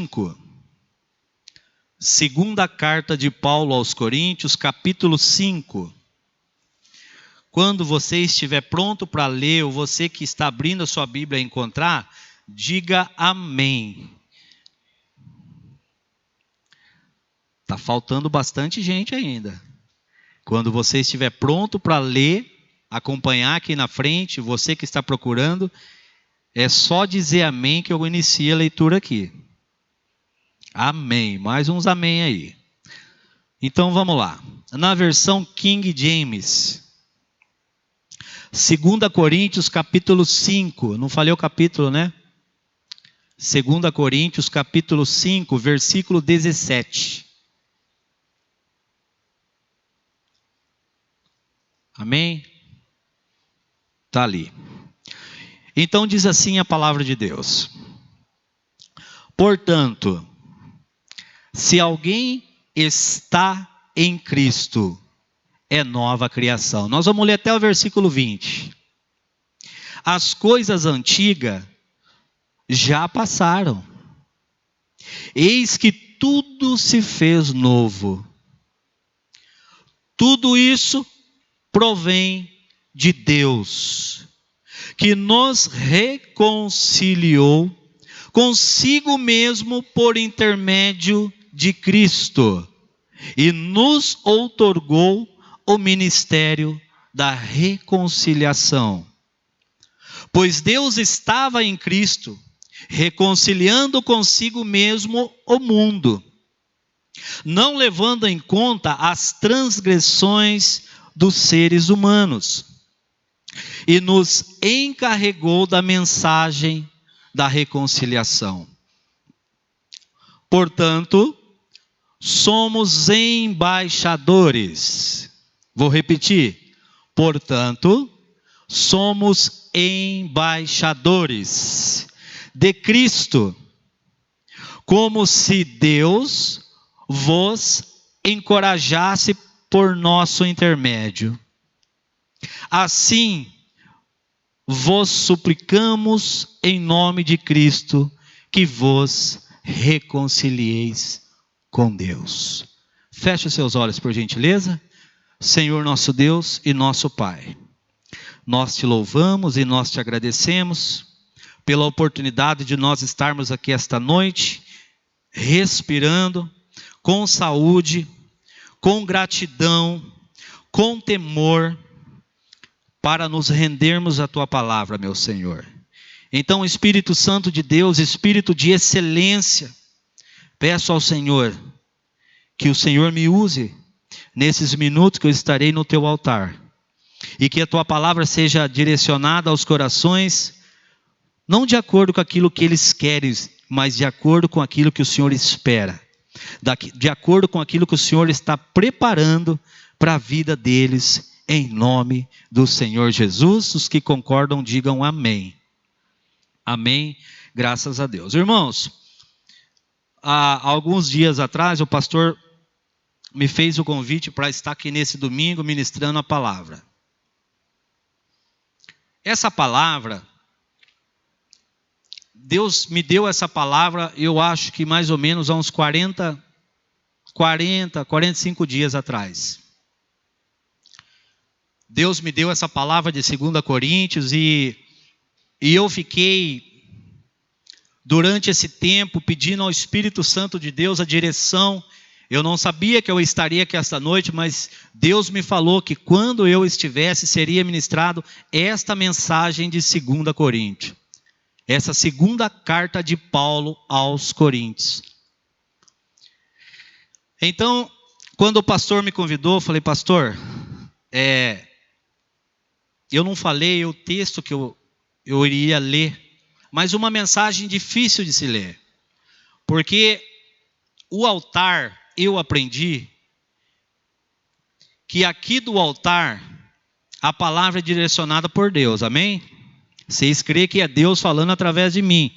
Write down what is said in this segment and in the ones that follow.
5. Segunda carta de Paulo aos Coríntios, capítulo 5. Quando você estiver pronto para ler, ou você que está abrindo a sua Bíblia a encontrar, diga amém. Está faltando bastante gente ainda. Quando você estiver pronto para ler, acompanhar aqui na frente, você que está procurando, é só dizer amém que eu inicio a leitura aqui. Amém. Mais uns amém aí. Então vamos lá. Na versão King James, 2 Coríntios capítulo 5. Não falei o capítulo, né? 2 Coríntios capítulo 5, versículo 17. Amém? Está ali. Então diz assim a palavra de Deus. Portanto, se alguém está em Cristo, é nova criação. Nós vamos ler até o versículo 20. As coisas antigas já passaram. Eis que tudo se fez novo. Tudo isso provém de Deus, que nos reconciliou consigo mesmo por intermédio de Cristo e nos outorgou o ministério da reconciliação. Pois Deus estava em Cristo, reconciliando consigo mesmo o mundo, não levando em conta as transgressões dos seres humanos, e nos encarregou da mensagem da reconciliação. Portanto, somos embaixadores. Vou repetir. Portanto, somos embaixadores de Cristo, como se Deus vos encorajasse por nosso intermédio. Assim, vos suplicamos em nome de Cristo que vos reconcilieis com Deus. Feche os seus olhos, por gentileza. Senhor nosso Deus e nosso Pai, nós te louvamos e nós te agradecemos pela oportunidade de nós estarmos aqui esta noite, respirando, com saúde, com gratidão, com temor, para nos rendermos à tua palavra, meu Senhor. Então, Espírito Santo de Deus, Espírito de excelência, peço ao Senhor que o Senhor me use nesses minutos que eu estarei no teu altar, e que a tua palavra seja direcionada aos corações, não de acordo com aquilo que eles querem, mas de acordo com aquilo que o Senhor espera, de acordo com aquilo que o Senhor está preparando para a vida deles, em nome do Senhor Jesus. Os que concordam digam amém. Amém, graças a Deus. Irmãos, há alguns dias atrás o pastor me fez o convite para estar aqui nesse domingo ministrando a palavra. Essa palavra, Deus me deu essa palavra, eu acho que mais ou menos há uns 45 dias atrás. Deus me deu essa palavra de 2 Coríntios e eu fiquei, durante esse tempo, pedindo ao Espírito Santo de Deus a direção. Eu não sabia que eu estaria aqui esta noite, mas Deus me falou que quando eu estivesse, seria ministrado esta mensagem de 2 Coríntios. Essa segunda carta de Paulo aos Coríntios. Então, quando o pastor me convidou, eu falei, pastor, eu não falei o texto que eu iria ler, mas uma mensagem difícil de se ler. Porque o altar, eu aprendi que aqui do altar, a palavra é direcionada por Deus, amém? Vocês creem que é Deus falando através de mim,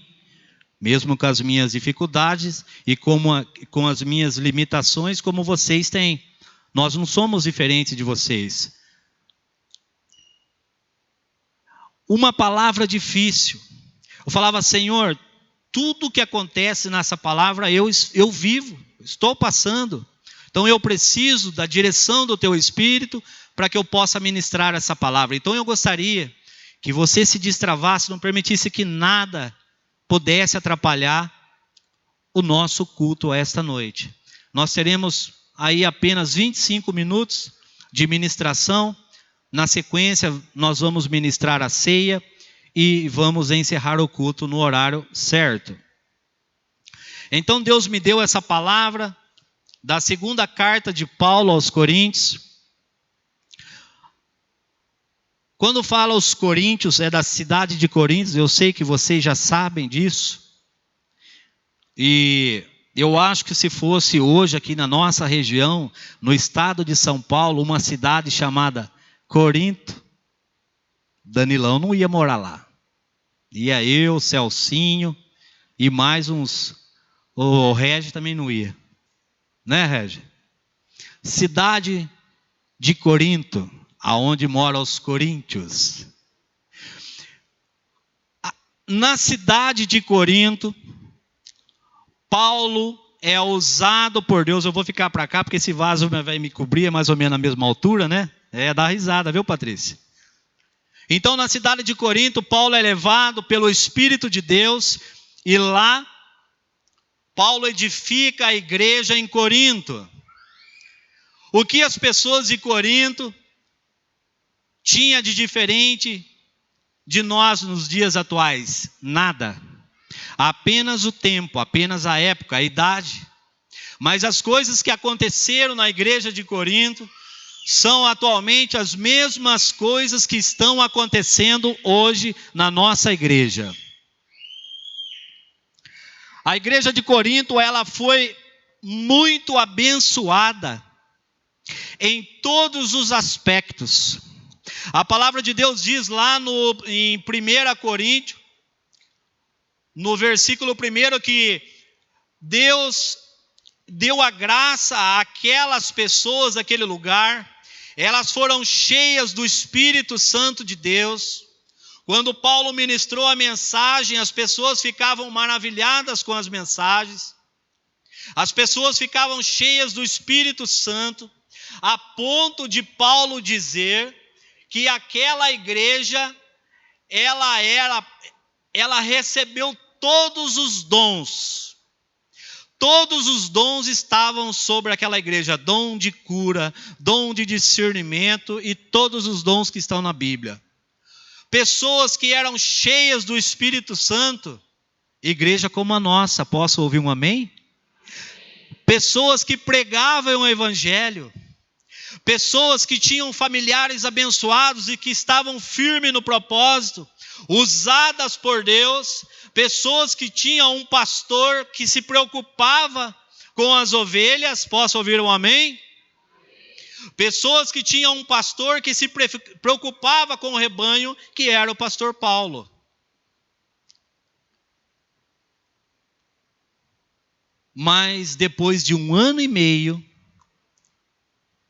mesmo com as minhas dificuldades e com as minhas limitações, como vocês têm. Nós não somos diferentes de vocês. Uma palavra difícil. Eu falava, Senhor, Tudo que acontece nessa palavra eu vivo, estou passando. Então eu preciso da direção do teu Espírito para que eu possa ministrar essa palavra. Então eu gostaria que você se destravasse, não permitisse que nada pudesse atrapalhar o nosso culto esta noite. Nós teremos aí apenas 25 minutos de ministração. Na sequência, nós vamos ministrar a ceia e vamos encerrar o culto no horário certo. Então Deus me deu essa palavra da segunda carta de Paulo aos Coríntios. Quando fala aos Coríntios, é da cidade de Coríntios, eu sei que vocês já sabem disso. E eu acho que se fosse hoje aqui na nossa região, no estado de São Paulo, uma cidade chamada Corinto, Danilão não ia morar lá. Ia eu, Celcinho e mais uns. O Regi também não ia. Né, Regi? Cidade de Corinto, aonde moram os coríntios. Na cidade de Corinto, Paulo é usado por Deus. Eu vou ficar para cá porque esse vaso vai me cobrir, é mais ou menos na mesma altura, né? Dá risada, viu, Patrícia? Então, na cidade de Corinto, Paulo é levado pelo Espírito de Deus e lá Paulo edifica a igreja em Corinto. O que as pessoas de Corinto tinham de diferente de nós nos dias atuais? Nada. Apenas o tempo, apenas a época, a idade. Mas as coisas que aconteceram na igreja de Corinto são atualmente as mesmas coisas que estão acontecendo hoje na nossa igreja. A igreja de Corinto, ela foi muito abençoada em todos os aspectos. A palavra de Deus diz lá em 1 Coríntios, no versículo 1, que Deus deu a graça àquelas pessoas daquele lugar. Elas foram cheias do Espírito Santo de Deus. Quando Paulo ministrou a mensagem, as pessoas ficavam maravilhadas com as mensagens. As pessoas ficavam cheias do Espírito Santo, a ponto de Paulo dizer que aquela igreja, ela recebeu todos os dons. Todos os dons estavam sobre aquela igreja, dom de cura, dom de discernimento e todos os dons que estão na Bíblia. Pessoas que eram cheias do Espírito Santo, igreja como a nossa, posso ouvir um amém? Pessoas que pregavam o Evangelho, pessoas que tinham familiares abençoados e que estavam firmes no propósito, usadas por Deus. Pessoas que tinham um pastor que se preocupava com as ovelhas. Posso ouvir um amém? Pessoas que tinham um pastor que se preocupava com o rebanho, que era o pastor Paulo. Mas depois de 1 ano e meio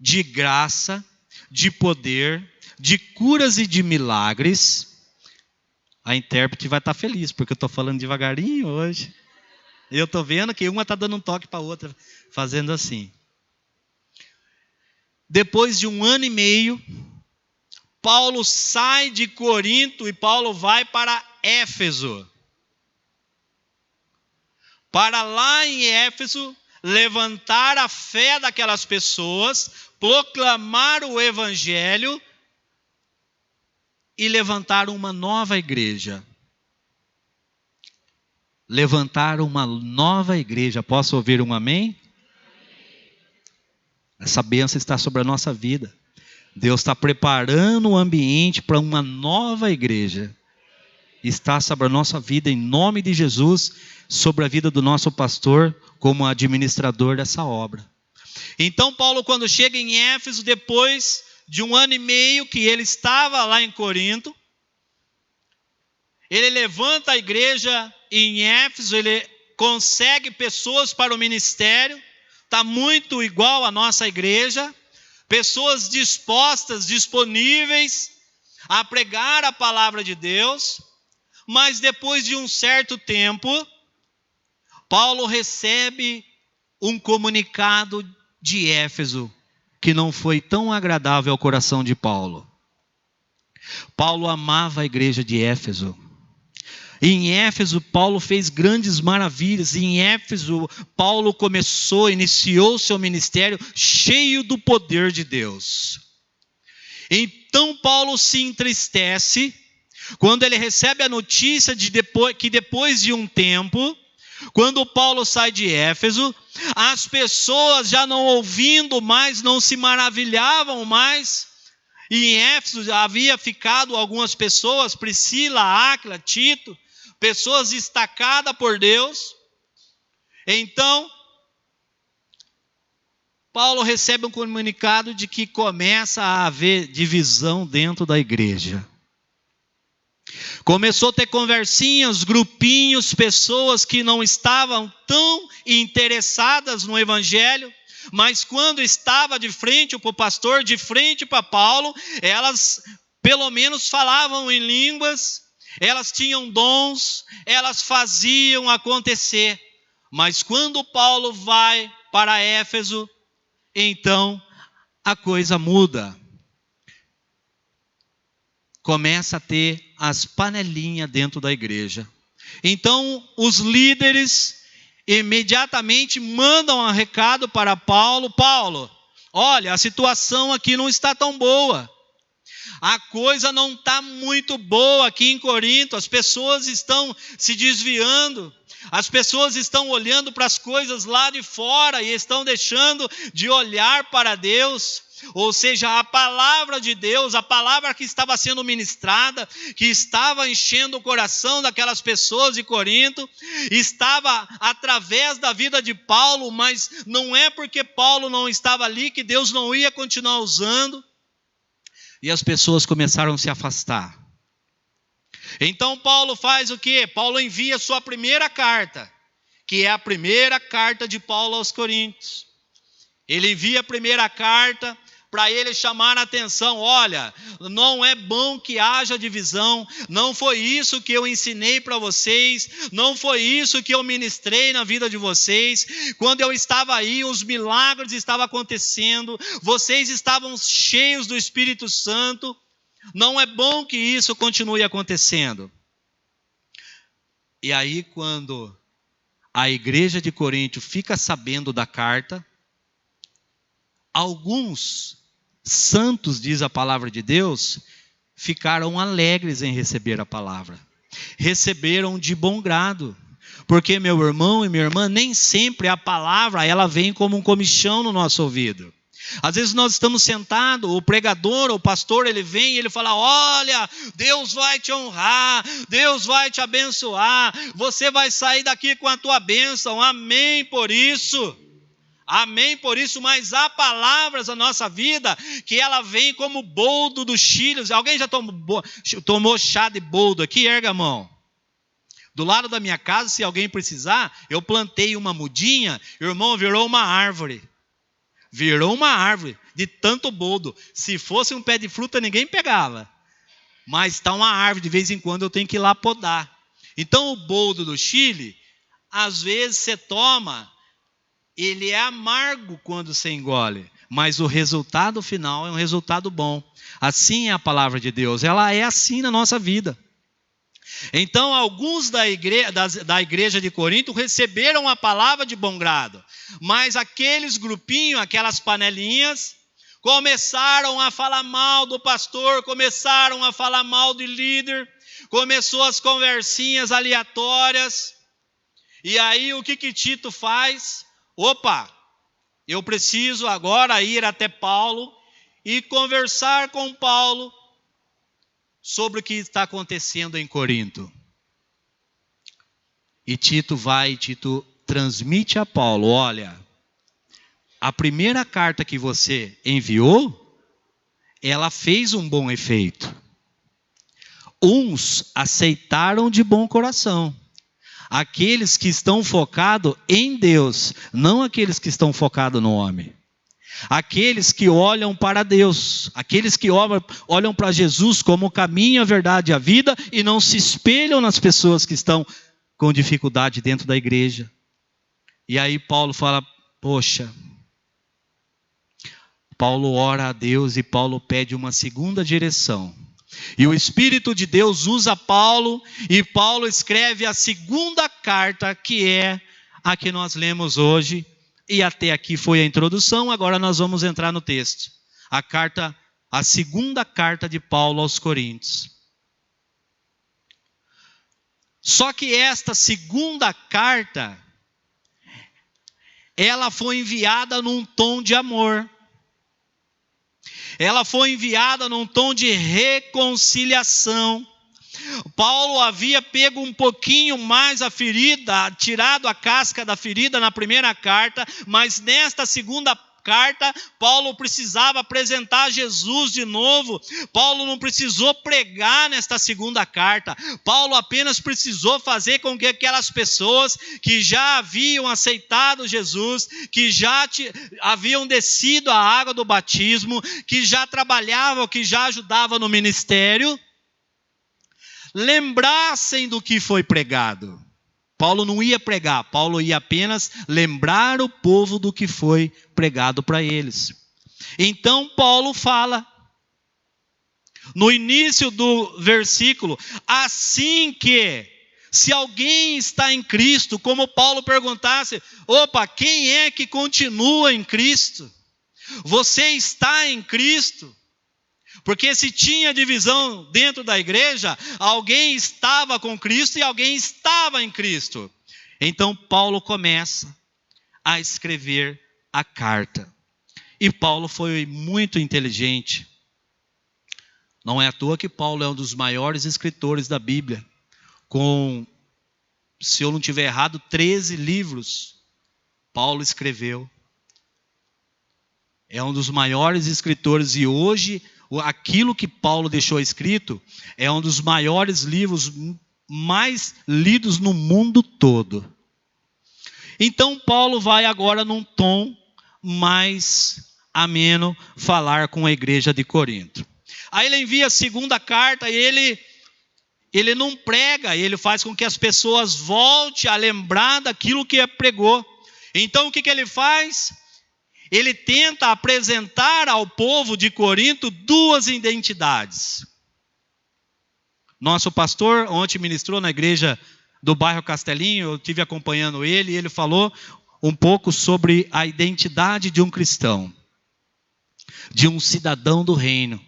de graça, de poder, de curas e de milagres, a intérprete vai estar feliz, porque eu estou falando devagarinho hoje. Eu estou vendo que uma está dando um toque para a outra, fazendo assim. Depois de 1 ano e meio, Paulo sai de Corinto e Paulo vai para Éfeso. Para lá em Éfeso, levantar a fé daquelas pessoas, proclamar o Evangelho e levantar uma nova igreja. Levantar uma nova igreja. Posso ouvir um amém? Essa bênção está sobre a nossa vida. Deus está preparando o ambiente para uma nova igreja. Está sobre a nossa vida, em nome de Jesus, sobre a vida do nosso pastor, como administrador dessa obra. Então Paulo, quando chega em Éfeso, depois de 1 ano e meio que ele estava lá em Corinto, ele levanta a igreja em Éfeso, ele consegue pessoas para o ministério, está muito igual à nossa igreja, pessoas dispostas, disponíveis a pregar a palavra de Deus, mas depois de um certo tempo, Paulo recebe um comunicado de Éfeso que não foi tão agradável ao coração de Paulo. Paulo amava a igreja de Éfeso. Em Éfeso, Paulo fez grandes maravilhas. Em Éfeso, Paulo iniciou seu ministério cheio do poder de Deus. Então, Paulo se entristece quando ele recebe a notícia que depois de um tempo, quando Paulo sai de Éfeso, as pessoas já não ouvindo mais, não se maravilhavam mais. E em Éfeso havia ficado algumas pessoas, Priscila, Áquila, Tito, pessoas destacadas por Deus. Então, Paulo recebe um comunicado de que começa a haver divisão dentro da igreja. Começou a ter conversinhas, grupinhos, pessoas que não estavam tão interessadas no evangelho, mas quando estava de frente para o pastor, de frente para Paulo, elas pelo menos falavam em línguas, elas tinham dons, elas faziam acontecer. Mas quando Paulo vai para Éfeso, então a coisa muda. Começa a ter as panelinhas dentro da igreja. Então os líderes imediatamente mandam um recado para Paulo. Paulo, olha, a situação aqui não está tão boa. A coisa não está muito boa aqui em Corinto. As pessoas estão se desviando. As pessoas estão olhando para as coisas lá de fora e estão deixando de olhar para Deus. Ou seja, a palavra de Deus, a palavra que estava sendo ministrada, que estava enchendo o coração daquelas pessoas de Corinto, estava através da vida de Paulo, mas não é porque Paulo não estava ali que Deus não ia continuar usando. E as pessoas começaram a se afastar. Então Paulo faz o quê? Paulo envia sua primeira carta, que é a primeira carta de Paulo aos Coríntios. Ele envia a primeira carta para ele chamar a atenção. Olha, não é bom que haja divisão, não foi isso que eu ensinei para vocês, não foi isso que eu ministrei na vida de vocês. Quando eu estava aí, os milagres estavam acontecendo, vocês estavam cheios do Espírito Santo. Não é bom que isso continue acontecendo. E aí, quando a igreja de Corinto fica sabendo da carta, alguns santos, diz a palavra de Deus, ficaram alegres em receber a palavra. Receberam de bom grado. Porque, meu irmão e minha irmã, nem sempre a palavra ela vem como um comichão no nosso ouvido. Às vezes nós estamos sentados, o pregador, o pastor, ele vem e ele fala: olha, Deus vai te honrar, Deus vai te abençoar, você vai sair daqui com a tua bênção, amém por isso. Amém por isso, mas há palavras na nossa vida que ela vem como boldo dos Chiles. Alguém já tomou chá de boldo aqui? Erga a mão. Do lado da minha casa, se alguém precisar, eu plantei uma mudinha, irmão, virou uma árvore. Virou uma árvore de tanto boldo. Se fosse um pé de fruta, ninguém pegava. Mas está uma árvore, de vez em quando eu tenho que ir lá podar. Então o boldo do Chile, às vezes você toma, ele é amargo quando você engole, mas o resultado final é um resultado bom. Assim é a palavra de Deus, ela é assim na nossa vida. Então alguns da igreja de Corinto receberam a palavra de bom grado, mas aqueles grupinhos, aquelas panelinhas, começaram a falar mal do pastor, começaram a falar mal do líder, começou as conversinhas aleatórias. E aí o que Tito faz? Opa, eu preciso agora ir até Paulo e conversar com Paulo sobre o que está acontecendo em Corinto. E Tito transmite a Paulo: olha, a primeira carta que você enviou, ela fez um bom efeito. Uns aceitaram de bom coração. Aqueles que estão focados em Deus, não aqueles que estão focados no homem. Aqueles que olham para Deus, aqueles que olham para Jesus como o caminho, a verdade e a vida, e não se espelham nas pessoas que estão com dificuldade dentro da igreja. E aí Paulo fala, poxa, Paulo ora a Deus e Paulo pede uma segunda direção. E o Espírito de Deus usa Paulo, e Paulo escreve a segunda carta, que é a que nós lemos hoje. E até aqui foi a introdução, agora nós vamos entrar no texto. A segunda carta de Paulo aos Coríntios. Só que esta segunda carta, ela foi enviada num tom de amor. Ela foi enviada num tom de reconciliação. Paulo havia pego um pouquinho mais a ferida, tirado a casca da ferida na primeira carta, mas nesta segunda carta, Paulo precisava apresentar Jesus de novo. Paulo não precisou pregar nesta segunda carta. Paulo apenas precisou fazer com que aquelas pessoas que já haviam aceitado Jesus, que já haviam descido a água do batismo, que já trabalhavam, que já ajudavam no ministério, lembrassem do que foi pregado. Paulo não ia pregar, Paulo ia apenas lembrar o povo do que foi pregado para eles. Então Paulo fala, no início do versículo, assim que, se alguém está em Cristo, como Paulo perguntasse, opa, quem é que continua em Cristo? Você está em Cristo? Porque se tinha divisão dentro da igreja, alguém estava com Cristo e alguém estava em Cristo. Então Paulo começa a escrever a carta. E Paulo foi muito inteligente. Não é à toa que Paulo é um dos maiores escritores da Bíblia. Com, se eu não estiver errado, 13 livros Paulo escreveu. É um dos maiores escritores e hoje aquilo que Paulo deixou escrito é um dos maiores livros mais lidos no mundo todo. Então Paulo vai agora num tom mais ameno falar com a igreja de Corinto. Aí ele envia a segunda carta e ele não prega, ele faz com que as pessoas voltem a lembrar daquilo que pregou. Então o que ele faz? Ele tenta apresentar ao povo de Corinto duas identidades. Nosso pastor ontem ministrou na igreja do bairro Castelinho, eu estive acompanhando ele, e ele falou um pouco sobre a identidade de um cristão, de um cidadão do reino.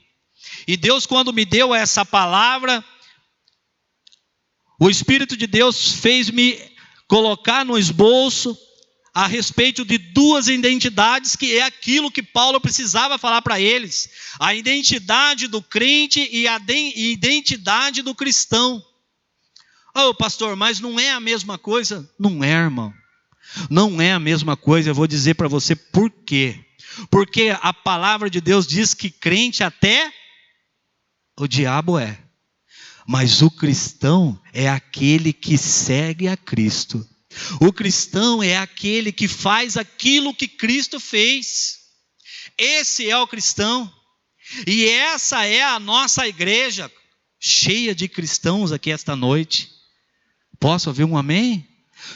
E Deus, quando me deu essa palavra, o Espírito de Deus fez-me colocar no esboço a respeito de duas identidades, que é aquilo que Paulo precisava falar para eles. A identidade do crente e a identidade do cristão. Oh, pastor, mas não é a mesma coisa? Não é, irmão. Não é a mesma coisa. Eu vou dizer para você por quê. Porque a palavra de Deus diz que crente até o diabo é. Mas o cristão é aquele que segue a Cristo. O cristão é aquele que faz aquilo que Cristo fez. Esse é o cristão. E essa é a nossa igreja, cheia de cristãos aqui esta noite. Posso ouvir um amém?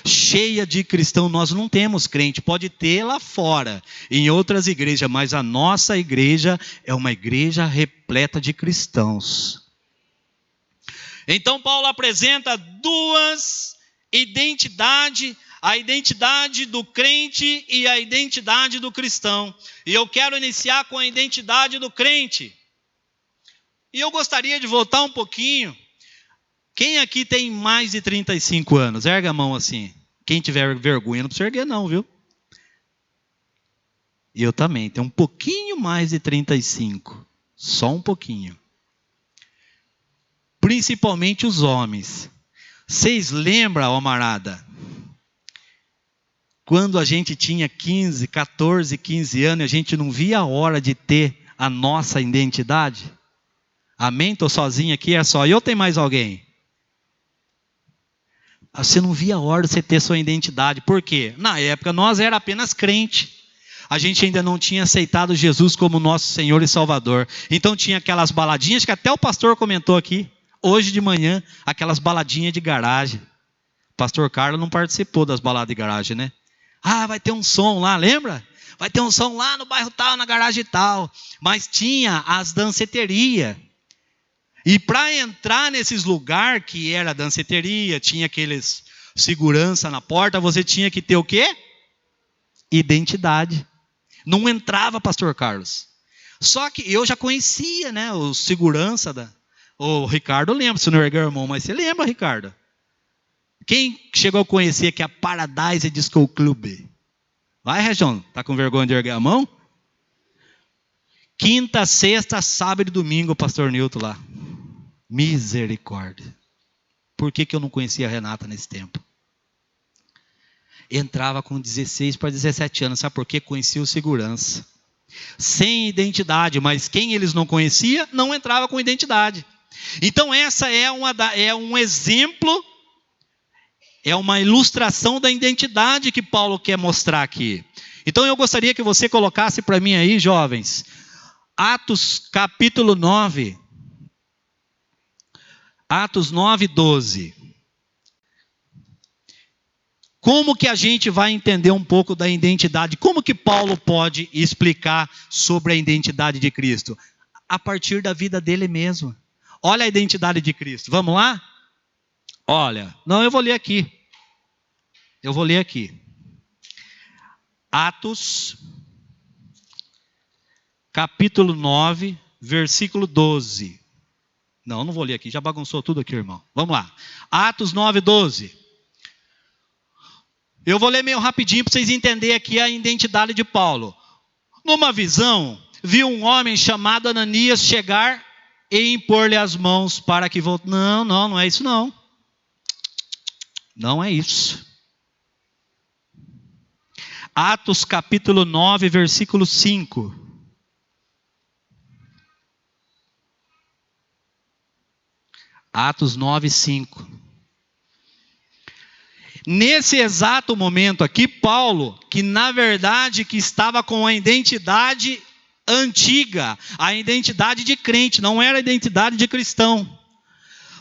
Cheia de cristãos. Nós não temos crente, pode ter lá fora, em outras igrejas, mas a nossa igreja é uma igreja repleta de cristãos. Então Paulo apresenta duas identidades, a identidade do crente e a identidade do cristão. E eu quero iniciar com a identidade do crente. E eu gostaria de voltar um pouquinho. Quem aqui tem mais de 35 anos? Erga a mão assim. Quem tiver vergonha, não precisa erguer não, viu? E eu também, tenho um pouquinho mais de 35. Só um pouquinho. Principalmente os homens. Vocês lembram, amarada? Quando a gente tinha 15, 14, 15 anos, a gente não via a hora de ter a nossa identidade? Amém? Estou sozinho aqui, é só eu ou tem mais alguém? Você não via a hora de você ter sua identidade. Por quê? Na época nós era apenas crente. A gente ainda não tinha aceitado Jesus como nosso Senhor e Salvador. Então tinha aquelas baladinhas que até o pastor comentou aqui. Hoje de manhã, aquelas baladinhas de garagem. O pastor Carlos não participou das baladas de garagem, né? Ah, vai ter um som lá, lembra? Vai ter um som lá no bairro tal, na garagem tal. Mas tinha as danceterias. E para entrar nesses lugares que era danceteria, tinha aqueles segurança na porta, você tinha que ter o quê? Identidade. Não entrava, pastor Carlos. Só que eu já conhecia, né, o segurança o Ricardo lembra, se não é irmão, mas você lembra, Ricardo? Quem chegou a conhecer aqui a Paradise Disco Club? Vai, Região, tá com vergonha de erguer a mão? Quinta, sexta, sábado e domingo, o pastor Nilton lá. Misericórdia. Por que eu não conhecia a Renata nesse tempo? Entrava com 16 para 17 anos, sabe por quê? Conhecia o segurança. Sem identidade, mas quem eles não conhecia, não entrava com identidade. Então essa é um exemplo, é uma ilustração da identidade que Paulo quer mostrar aqui. Então eu gostaria que você colocasse para mim aí, jovens, Atos capítulo 9. Atos 9, 12. Como que a gente vai entender um pouco da identidade? Como que Paulo pode explicar sobre a identidade de Cristo? A partir da vida dele mesmo. Olha a identidade de Cristo. Vamos lá? Olha, não, eu vou ler aqui. Atos, capítulo 9, versículo 12. Não vou ler aqui, já bagunçou tudo aqui, irmão. Vamos lá. Atos 9, 12. Eu vou ler meio rapidinho para vocês entenderem aqui a identidade de Paulo. Numa visão, viu um homem chamado Ananias chegar e impor-lhe as mãos para que volte. Não é isso não. Não é isso. Atos capítulo 9, versículo 5. Atos 9, 5. Nesse exato momento aqui, Paulo, que na verdade que estava com a identidade antiga, a identidade de crente, não era a identidade de cristão.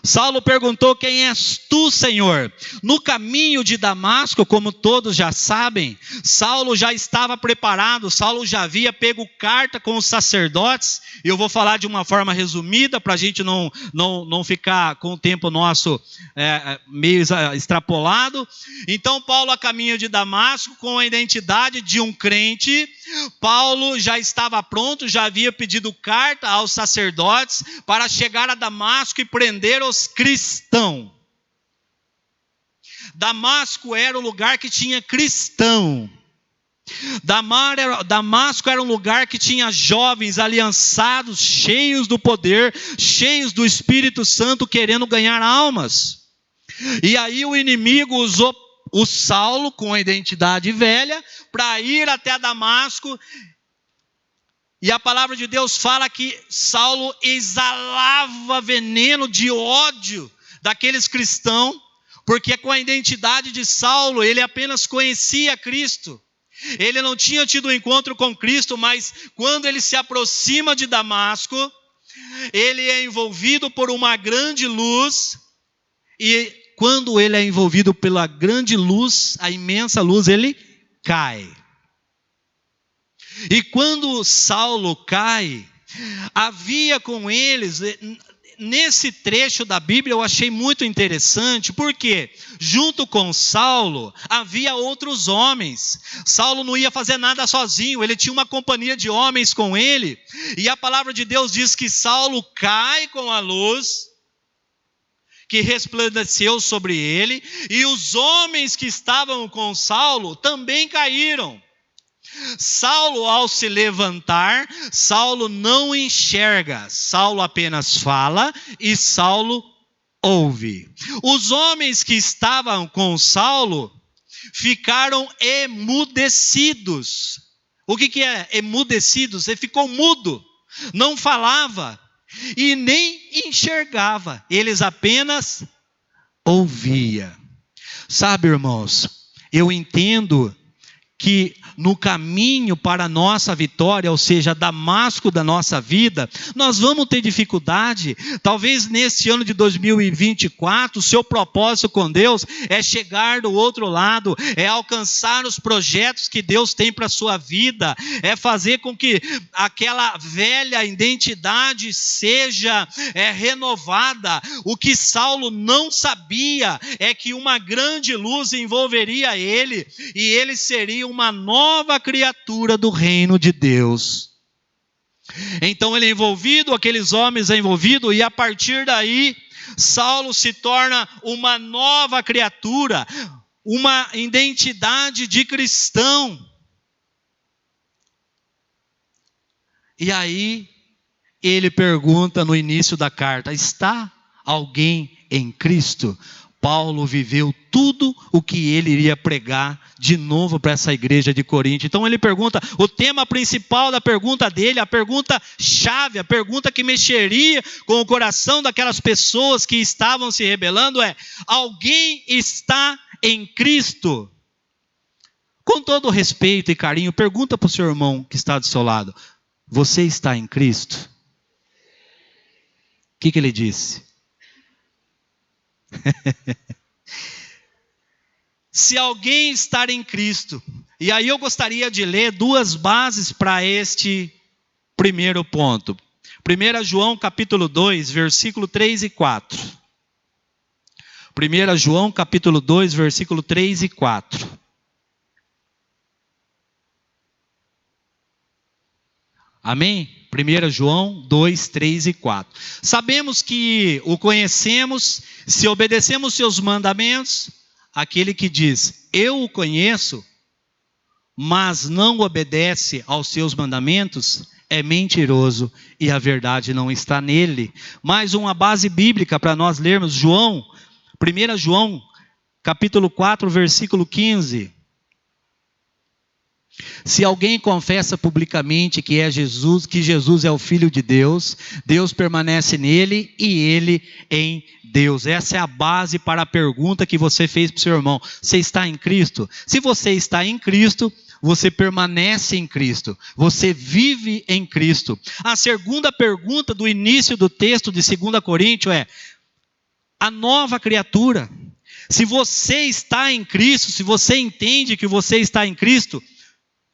Saulo perguntou: quem és tu, Senhor? No caminho de Damasco, como todos já sabem, Saulo já estava preparado, Saulo já havia pego carta com os sacerdotes. Eu vou falar de uma forma resumida, para a gente não ficar com o tempo nosso meio extrapolado. Então Paulo, a caminho de Damasco, com a identidade de um crente, Paulo já estava pronto, já havia pedido carta aos sacerdotes para chegar a Damasco e prender os cristãos. Damasco era o lugar que tinha cristão. Damasco era um lugar que tinha jovens aliançados, cheios do poder, cheios do Espírito Santo, querendo ganhar almas. E aí o inimigo usou o Saulo, com a identidade velha, para ir até Damasco. E a palavra de Deus fala que Saulo exalava veneno de ódio daqueles cristãos, porque com a identidade de Saulo, ele apenas conhecia Cristo. Ele não tinha tido um encontro com Cristo, mas quando ele se aproxima de Damasco, ele é envolvido por uma grande luz, e quando ele é envolvido pela grande luz, a imensa luz, ele cai. E quando Saulo cai, havia com eles, nesse trecho da Bíblia eu achei muito interessante, porque junto com Saulo havia outros homens. Saulo não ia fazer nada sozinho, ele tinha uma companhia de homens com ele, e a palavra de Deus diz que Saulo cai com a luz que resplandeceu sobre ele, e os homens que estavam com Saulo também caíram. Saulo, ao se levantar, Saulo não enxerga, Saulo apenas fala e Saulo ouve. Os homens que estavam com Saulo ficaram emudecidos. O que é emudecidos? Ele ficou mudo, não falava e nem enxergava, eles apenas ouviam. Sabe, irmãos, eu entendo que no caminho para a nossa vitória, ou seja, Damasco da nossa vida, nós vamos ter dificuldade. Talvez nesse ano de 2024, o seu propósito com Deus é chegar do outro lado, é alcançar os projetos que Deus tem para a sua vida, é fazer com que aquela velha identidade seja renovada. O que Saulo não sabia é que uma grande luz envolveria ele, e ele seria uma nova criatura do reino de Deus. Então ele é envolvido, aqueles homens é envolvido, e a partir daí, Saulo se torna uma nova criatura, uma identidade de cristão. E aí, ele pergunta no início da carta: está alguém em Cristo? Paulo viveu tudo o que ele iria pregar de novo para essa igreja de Corinto. Então ele pergunta, o tema principal da pergunta dele, a pergunta chave, a pergunta que mexeria com o coração daquelas pessoas que estavam se rebelando é: alguém está em Cristo? Com todo respeito e carinho, pergunta para o seu irmão que está do seu lado: você está em Cristo? O que ele disse? Se alguém estar em Cristo. E aí eu gostaria de ler duas bases para este primeiro ponto. 1 João capítulo 2, versículo 3 e 4. 1 João capítulo 2, versículo 3 e 4. Amém? 1 João 2, 3 e 4. Sabemos que o conhecemos se obedecemos seus mandamentos. Aquele que diz, eu o conheço, mas não obedece aos seus mandamentos, é mentiroso e a verdade não está nele. Mais uma base bíblica para nós lermos, 1 João capítulo 4, versículo 15. Se alguém confessa publicamente que Jesus é o Filho de Deus, Deus permanece nele e ele em Deus. Essa é a base para a pergunta que você fez para o seu irmão. Você está em Cristo? Se você está em Cristo, você permanece em Cristo. Você vive em Cristo. A segunda pergunta do início do texto de 2 Coríntios é: a nova criatura. Se você está em Cristo, se você entende que você está em Cristo,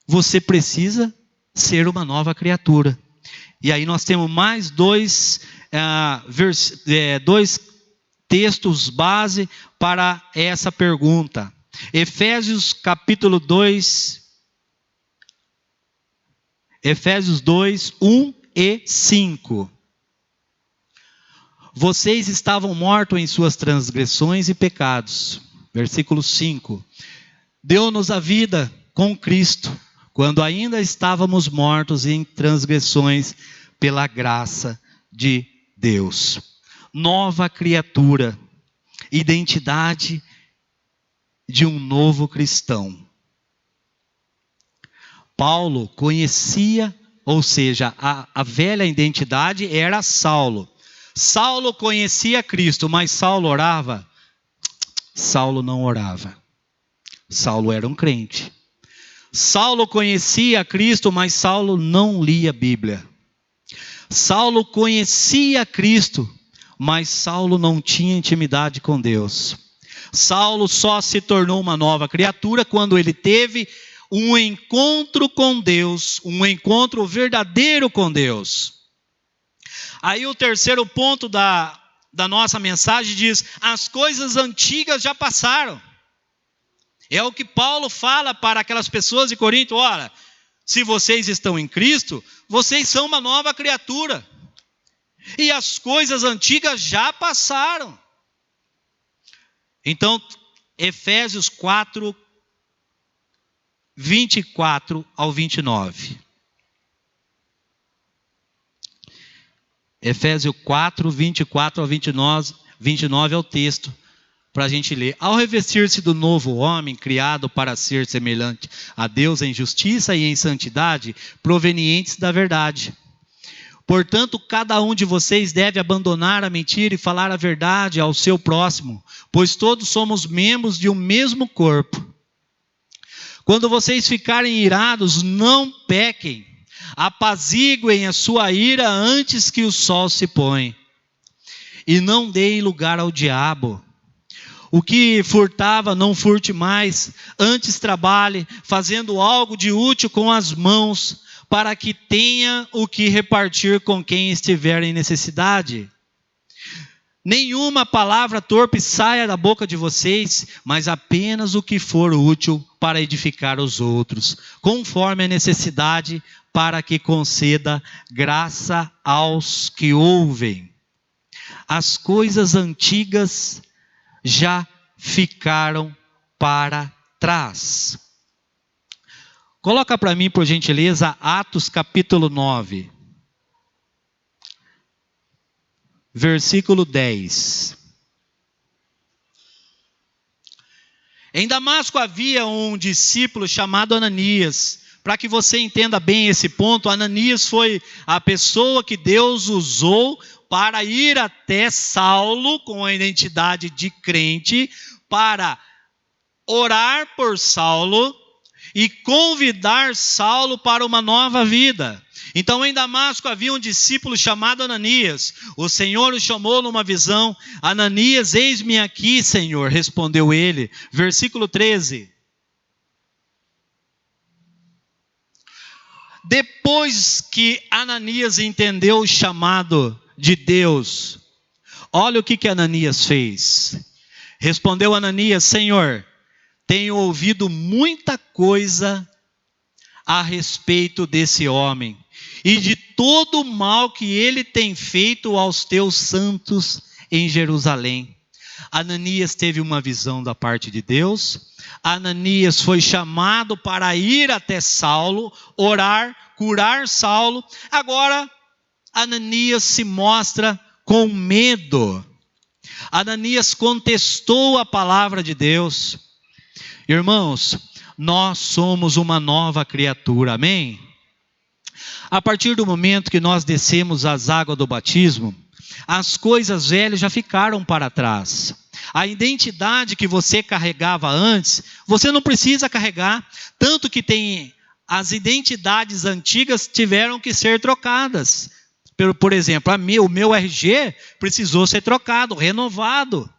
você precisa ser uma nova criatura. E aí nós temos mais dois textos base para essa pergunta. Efésios capítulo 2, Efésios 2, 1 e 5. Vocês estavam mortos em suas transgressões e pecados. Versículo 5. Deu-nos a vida com Cristo, quando ainda estávamos mortos em transgressões, pela graça de Deus. Nova criatura, identidade de um novo cristão. Paulo conhecia, ou seja, a velha identidade era Saulo. Saulo conhecia Cristo, mas Saulo orava? Saulo não orava. Saulo era um crente. Saulo conhecia Cristo, mas Saulo não lia a Bíblia. Saulo conhecia Cristo, mas Saulo não tinha intimidade com Deus. Saulo só se tornou uma nova criatura quando ele teve um encontro com Deus, um encontro verdadeiro com Deus. Aí o terceiro ponto da nossa mensagem diz: as coisas antigas já passaram. É o que Paulo fala para aquelas pessoas de Corinto: olha, se vocês estão em Cristo, vocês são uma nova criatura. E as coisas antigas já passaram. Então, Efésios 4, 24 ao 29. Efésios 4, 24 ao 29 é o texto para a gente ler. Ao revestir-se do novo homem, criado para ser semelhante a Deus em justiça e em santidade, provenientes da verdade. Portanto, cada um de vocês deve abandonar a mentira e falar a verdade ao seu próximo, pois todos somos membros de um mesmo corpo. Quando vocês ficarem irados, não pequem. Apaziguem a sua ira antes que o sol se ponha. E não deem lugar ao diabo. O que furtava, não furte mais. Antes trabalhe, fazendo algo de útil com as mãos, para que tenha o que repartir com quem estiver em necessidade. Nenhuma palavra torpe saia da boca de vocês, mas apenas o que for útil para edificar os outros, conforme a necessidade, para que conceda graça aos que ouvem. As coisas antigas já ficaram para trás. Coloca para mim, por gentileza, Atos capítulo 9. Versículo 10. Em Damasco havia um discípulo chamado Ananias. Para que você entenda bem esse ponto, Ananias foi a pessoa que Deus usou para ir até Saulo com a identidade de crente, para orar por Saulo e convidar Saulo para uma nova vida. Então em Damasco havia um discípulo chamado Ananias. O Senhor o chamou numa visão. Ananias, eis-me aqui, Senhor, respondeu ele. Versículo 13. Depois que Ananias entendeu o chamado de Deus, olha o que Ananias fez. Respondeu Ananias: Senhor, tenho ouvido muita coisa a respeito desse homem e de todo o mal que ele tem feito aos teus santos em Jerusalém. Ananias teve uma visão da parte de Deus. Ananias foi chamado para ir até Saulo, orar, curar Saulo. Agora, Ananias se mostra com medo. Ananias contestou a palavra de Deus. Irmãos, nós somos uma nova criatura, amém? A partir do momento que nós descemos as águas do batismo, as coisas velhas já ficaram para trás. A identidade que você carregava antes, você não precisa carregar. Tanto que tem as identidades antigas tiveram que ser trocadas. Por exemplo, o meu RG precisou ser trocado, renovado.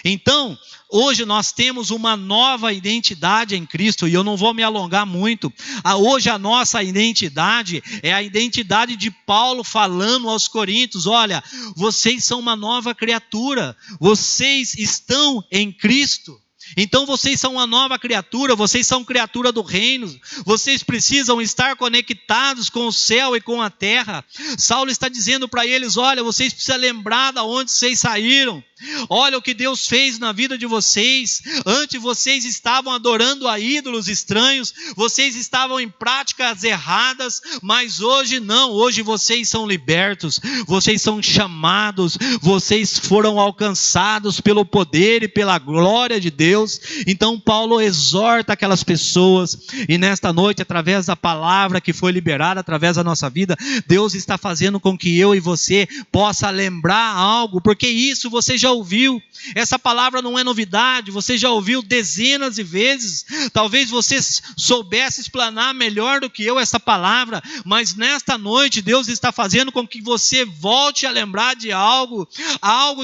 Então, hoje nós temos uma nova identidade em Cristo, e eu não vou me alongar muito. Hoje a nossa identidade é a identidade de Paulo falando aos Coríntios: olha, vocês são uma nova criatura, vocês estão em Cristo. Então vocês são uma nova criatura, vocês são criatura do reino, vocês precisam estar conectados com o céu e com a terra. Saulo está dizendo para eles: olha, vocês precisam lembrar de onde vocês saíram. Olha o que Deus fez na vida de vocês. Antes vocês estavam adorando a ídolos estranhos, vocês estavam em práticas erradas, mas hoje não, hoje vocês são libertos, vocês são chamados, vocês foram alcançados pelo poder e pela glória de Deus. Então Paulo exorta aquelas pessoas, e nesta noite, através da palavra que foi liberada, através da nossa vida, Deus está fazendo com que eu e você possa lembrar algo, porque isso você já ouviu. Essa palavra não é novidade, você já ouviu dezenas de vezes. Talvez você soubesse explanar melhor do que eu essa palavra, mas nesta noite Deus está fazendo com que você volte a lembrar de algo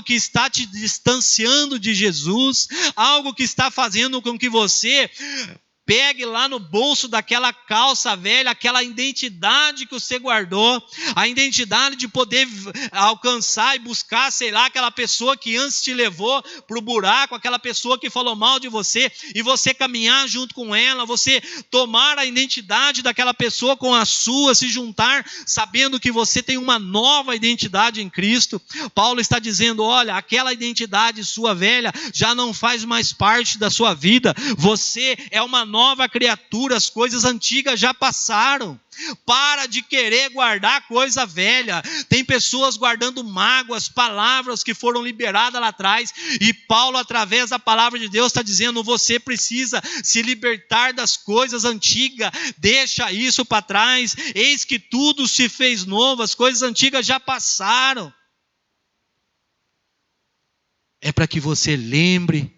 que está te distanciando de Jesus, algo que está fazendo com que você pegue lá no bolso daquela calça velha, aquela identidade que você guardou, a identidade de poder alcançar e buscar, sei lá, aquela pessoa que antes te levou para o buraco, aquela pessoa que falou mal de você, e você caminhar junto com ela, você tomar a identidade daquela pessoa com a sua, se juntar, sabendo que você tem uma nova identidade em Cristo. Paulo está dizendo: olha, aquela identidade sua velha já não faz mais parte da sua vida, você é uma nova criatura, as coisas antigas já passaram. Para de querer guardar coisa velha. Tem pessoas guardando mágoas, palavras que foram liberadas lá atrás, e Paulo, através da palavra de Deus, está dizendo: você precisa se libertar das coisas antigas, deixa isso para trás, eis que tudo se fez novo, as coisas antigas já passaram. É para que você lembre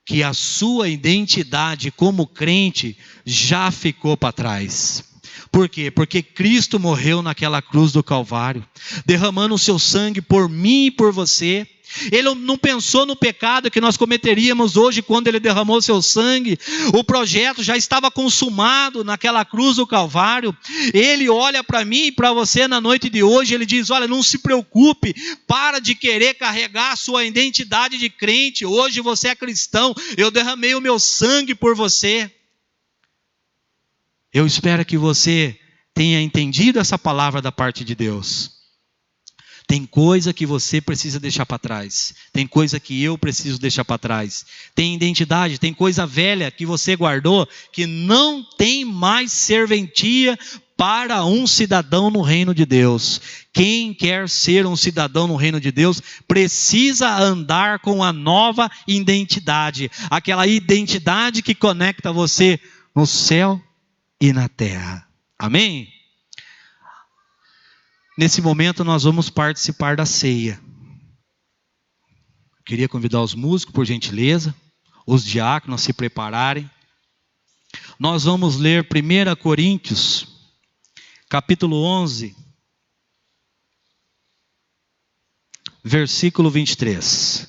que a sua identidade como crente já ficou para trás. Por quê? Porque Cristo morreu naquela cruz do Calvário, derramando o seu sangue por mim e por você. Ele não pensou no pecado que nós cometeríamos hoje quando ele derramou seu sangue. O projeto já estava consumado naquela cruz do Calvário. Ele olha para mim e para você na noite de hoje, ele diz: olha, não se preocupe, para de querer carregar a sua identidade de crente. Hoje você é cristão, eu derramei o meu sangue por você. Eu espero que você tenha entendido essa palavra da parte de Deus. Tem coisa que você precisa deixar para trás. Tem coisa que eu preciso deixar para trás. Tem identidade, tem coisa velha que você guardou que não tem mais serventia para um cidadão no reino de Deus. Quem quer ser um cidadão no reino de Deus precisa andar com a nova identidade. Aquela identidade que conecta você no céu e na terra. Amém? Nesse momento nós vamos participar da ceia. Queria convidar os músicos, por gentileza, os diáconos a se prepararem. Nós vamos ler 1 Coríntios, capítulo 11, versículo 23.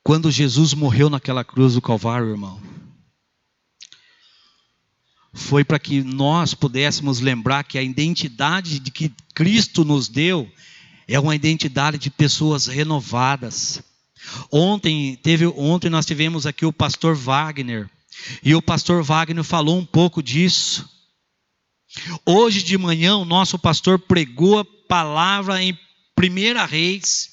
Quando Jesus morreu naquela cruz do Calvário, irmão, foi para que nós pudéssemos lembrar que a identidade de que Cristo nos deu é uma identidade de pessoas renovadas. Ontem nós tivemos aqui o pastor Wagner, e o pastor Wagner falou um pouco disso. Hoje de manhã o nosso pastor pregou a palavra em 1 Reis,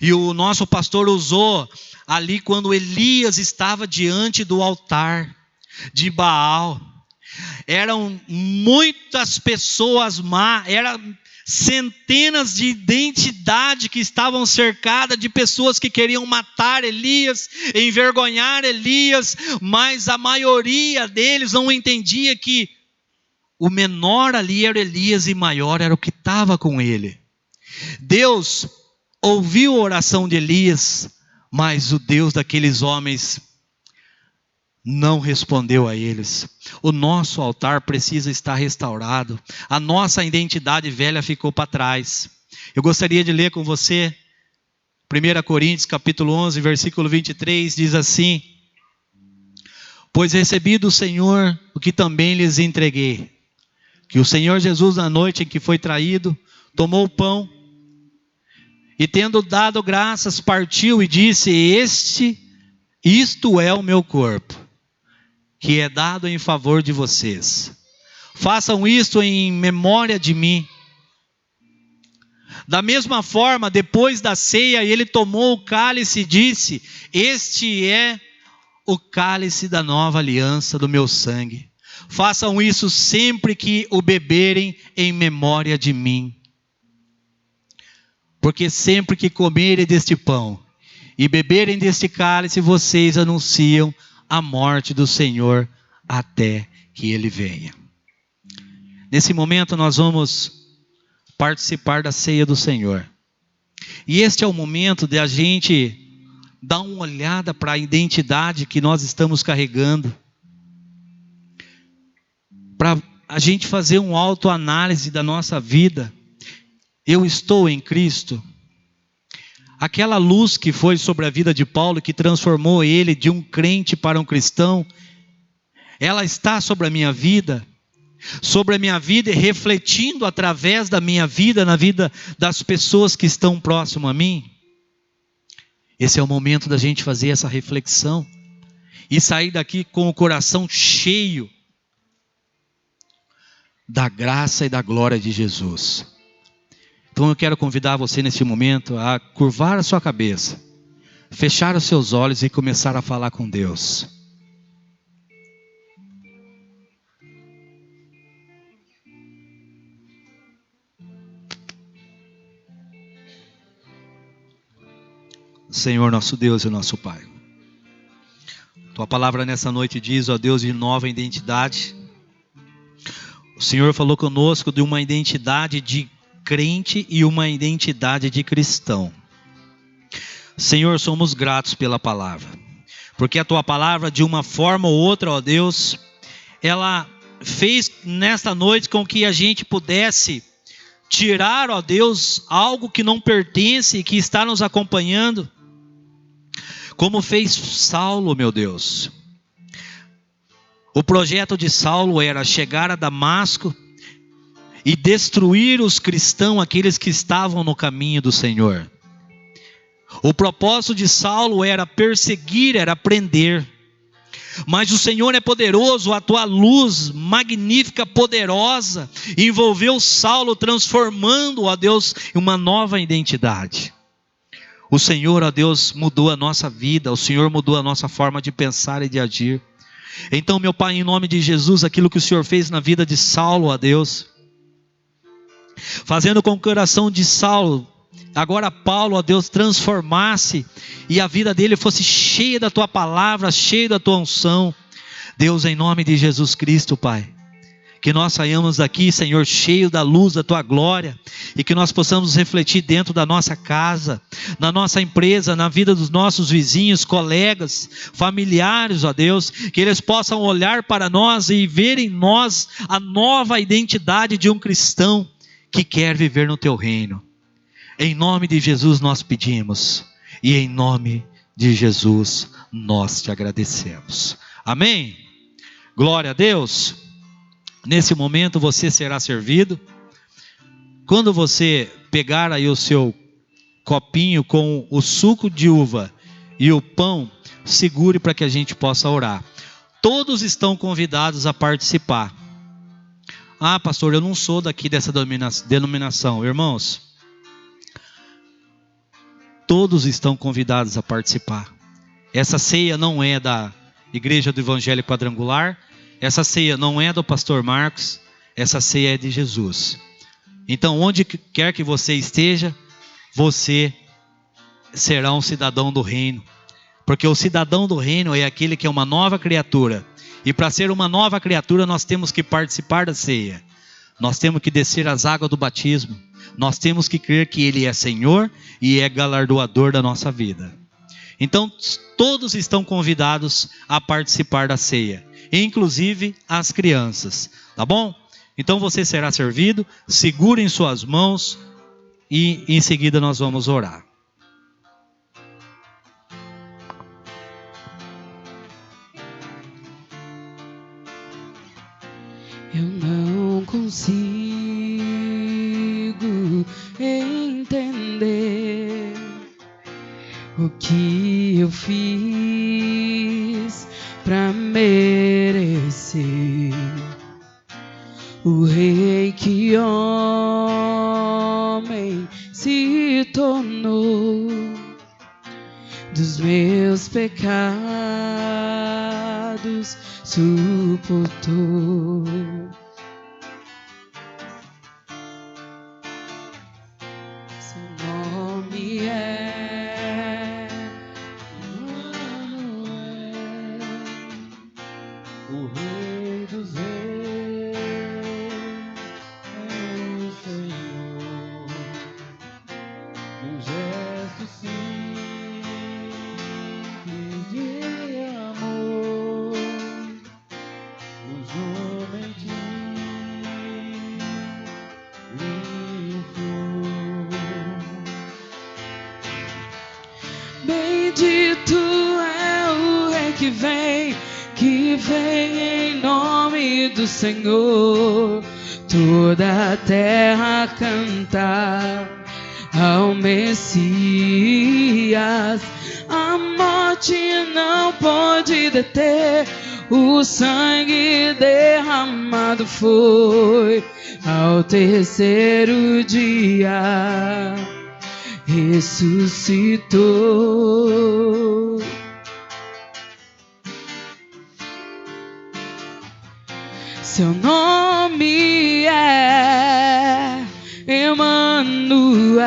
e o nosso pastor usou ali quando Elias estava diante do altar de Baal. Eram muitas pessoas má, eram centenas de identidades que estavam cercadas de pessoas que queriam matar Elias, envergonhar Elias, mas a maioria deles não entendia que o menor ali era Elias e maior era o que estava com ele. Deus ouviu a oração de Elias, mas o Deus daqueles homens não respondeu a eles. O nosso altar precisa estar restaurado. A nossa identidade velha ficou para trás. Eu gostaria de ler com você 1 Coríntios capítulo 11, versículo 23, diz assim: pois recebi do Senhor o que também lhes entreguei, que o Senhor Jesus, na noite em que foi traído, tomou o pão e, tendo dado graças, partiu e disse: isto é o meu corpo, que é dado em favor de vocês. Façam isto em memória de mim. Da mesma forma, depois da ceia, ele tomou o cálice e disse: este é o cálice da nova aliança do meu sangue. Façam isso sempre que o beberem em memória de mim. Porque sempre que comerem deste pão e beberem deste cálice, vocês anunciam a morte do Senhor até que Ele venha. Nesse momento nós vamos participar da ceia do Senhor. E este é o momento de a gente dar uma olhada para a identidade que nós estamos carregando. Para a gente fazer uma autoanálise da nossa vida. Eu estou em Cristo? Aquela luz que foi sobre a vida de Paulo, que transformou ele de um crente para um cristão, ela está sobre a minha vida? Sobre a minha vida e refletindo através da minha vida, na vida das pessoas que estão próximo a mim? Esse é o momento da gente fazer essa reflexão e sair daqui com o coração cheio da graça e da glória de Jesus. Então eu quero convidar você nesse momento a curvar a sua cabeça, fechar os seus olhos e começar a falar com Deus. Senhor nosso Deus e nosso Pai, Tua palavra nessa noite diz, ó Deus, de nova identidade. O Senhor falou conosco de uma identidade de crente e uma identidade de cristão. Senhor, somos gratos pela palavra, porque a tua palavra, de uma forma ou outra, ó Deus, ela fez nesta noite com que a gente pudesse tirar, ó Deus, algo que não pertence e que está nos acompanhando, como fez Saulo, meu Deus. O projeto de Saulo era chegar a Damasco e destruir os cristãos, aqueles que estavam no caminho do Senhor. O propósito de Saulo era perseguir, era prender. Mas o Senhor é poderoso, a tua luz magnífica, poderosa, envolveu Saulo, transformando, ó Deus, em uma nova identidade. O Senhor, ó Deus, mudou a nossa vida, o Senhor mudou a nossa forma de pensar e de agir. Então, meu Pai, em nome de Jesus, aquilo que o Senhor fez na vida de Saulo, ó Deus, fazendo com que o coração de Saulo, agora Paulo, ó Deus, transformasse e a vida dele fosse cheia da tua palavra, cheia da tua unção. Deus, em nome de Jesus Cristo, Pai, que nós saiamos daqui, Senhor, cheio da luz da tua glória, e que nós possamos refletir dentro da nossa casa, na nossa empresa, na vida dos nossos vizinhos, colegas, familiares, ó Deus, que eles possam olhar para nós e ver em nós a nova identidade de um cristão que quer viver no teu reino. Em nome de Jesus nós pedimos, e em nome de Jesus nós te agradecemos. Amém? Glória a Deus. Nesse momento você será servido. Quando você pegar aí o seu copinho com o suco de uva e o pão, segure para que a gente possa orar. Todos estão convidados a participar. Ah, pastor, eu não sou daqui dessa denominação. Irmãos, todos estão convidados a participar. Essa ceia não é da Igreja do Evangelho Quadrangular, essa ceia não é do pastor Marcos, essa ceia é de Jesus. Então, onde quer que você esteja, você será um cidadão do reino, porque o cidadão do reino é aquele que é uma nova criatura, e para ser uma nova criatura nós temos que participar da ceia, nós temos que descer as águas do batismo, nós temos que crer que Ele é Senhor e é galardoador da nossa vida. Então todos estão convidados a participar da ceia, inclusive as crianças, tá bom? Então você será servido, segure em suas mãos e em seguida nós vamos orar. Eu não consigo entender o que eu fiz pra merecer o rei que homem se tornou, dos meus pecados suportou. Seu nome é Emmanuel, o Rei dos Reis, é o Senhor, um gesto simples de amor, usou mentir, livrou. Bendito é o Rei que vem em nome do Senhor. Toda a terra cantar ao Messias. A morte não pode deter, o sangue derramado foi ao terceiro dia. Ressuscitou. Seu nome é Emmanuel,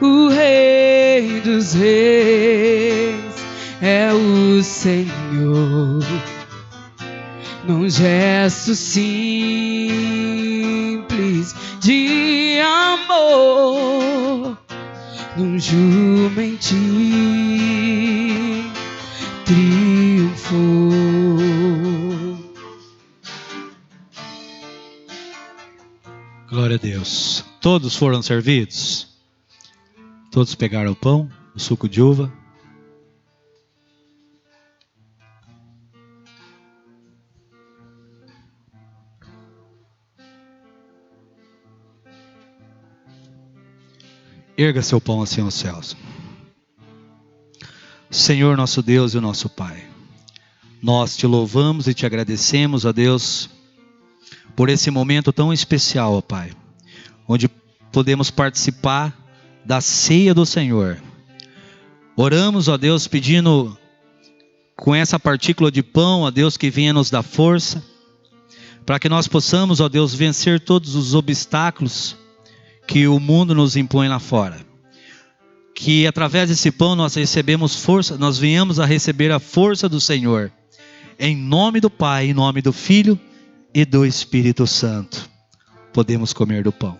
o Rei dos Reis, é o Senhor. Num gesto simples de amor, num jumenti triunfou. Glória a Deus. Todos foram servidos? Todos pegaram o pão, o suco de uva? Erga seu pão assim aos céus. Senhor nosso Deus e o nosso Pai, nós te louvamos e te agradecemos, ó Deus, por esse momento tão especial, ó Pai, onde podemos participar da ceia do Senhor. Oramos, ó Deus, pedindo com essa partícula de pão, ó Deus, que venha nos dar força, para que nós possamos, ó Deus, vencer todos os obstáculos que o mundo nos impõe lá fora. Que através desse pão nós recebemos força, nós venhamos a receber a força do Senhor. Em nome do Pai, em nome do Filho e do Espírito Santo, podemos comer do pão.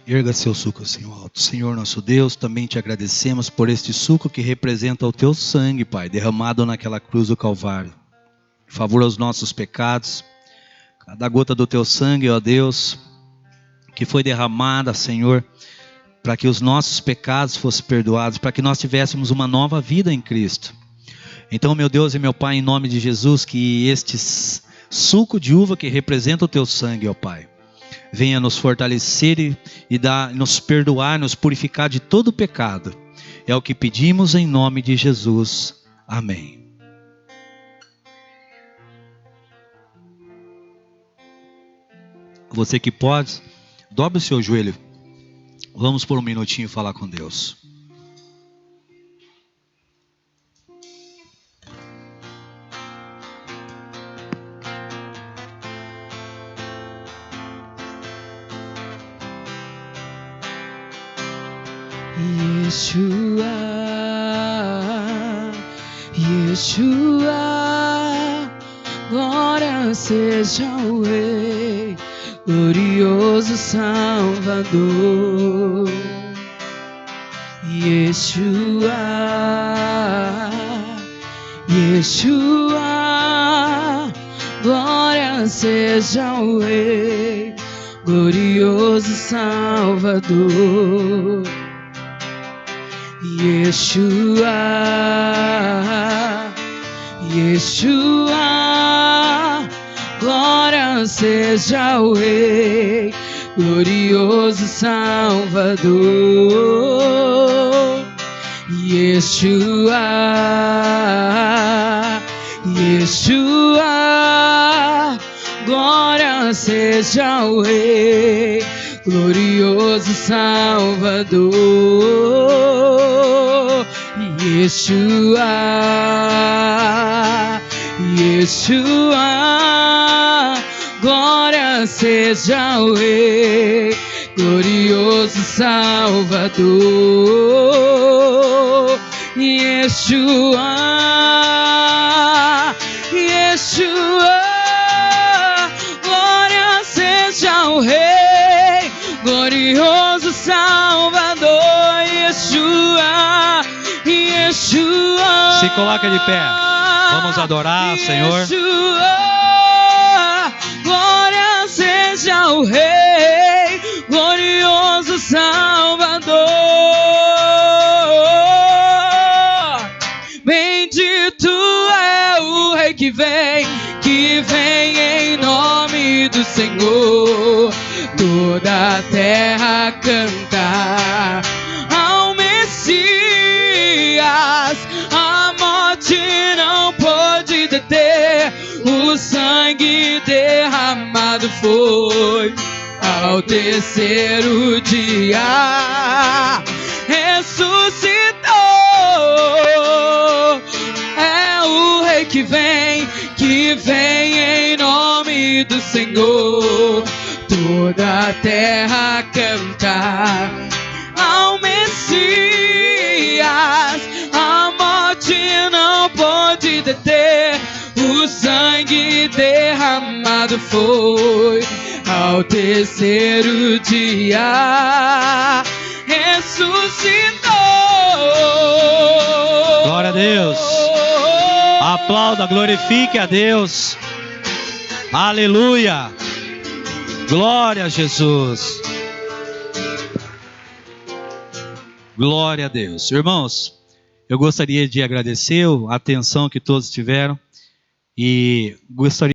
Erga seu suco assim ao alto. Senhor nosso Deus, também te agradecemos por este suco que representa o teu sangue, Pai, derramado naquela cruz do Calvário. Por favor, aos nossos pecados, cada gota do teu sangue, ó Deus, que foi derramada, Senhor, para que os nossos pecados fossem perdoados, para que nós tivéssemos uma nova vida em Cristo. Então, meu Deus e meu Pai, em nome de Jesus, que este suco de uva que representa o teu sangue, ó Pai, venha nos fortalecer e nos perdoar, nos purificar de todo pecado. É o que pedimos em nome de Jesus. Amém. Você que pode, dobre o seu joelho. Vamos por um minutinho falar com Deus. Yeshua, Yeshua, glória seja o Rei, glorioso Salvador. Yeshua, Yeshua, glória seja o Rei, glorioso Salvador. Yeshua, Yeshua, glória seja o Rei, glorioso Salvador. Yeshua, Yeshua, glória seja o Rei, glorioso Salvador. Yeshua, Yeshua, glória seja o Rei, glorioso Salvador. Yeshua, Yeshua, glória seja o Rei, glorioso Salvador. Yeshua, Yeshua, Se coloca de pé. Vamos adorar, Senhor. Yeshua, glória seja o Rei, glorioso Salvador. Bendito é o Rei que vem em nome do Senhor. Toda a terra canta ao Messias. A morte não pôde deter, o sangue derramado foi. Ao terceiro dia ressuscitou. É o Rei que vem em nome do Senhor. Toda morte não pôde deter, o sangue derramado foi. Ao terceiro dia ressuscitou. Glória a Deus. Aplauda, glorifique a Deus. Aleluia. Glória a Jesus. Glória a Deus. Irmãos, eu gostaria de agradecer a atenção que todos tiveram e gostaria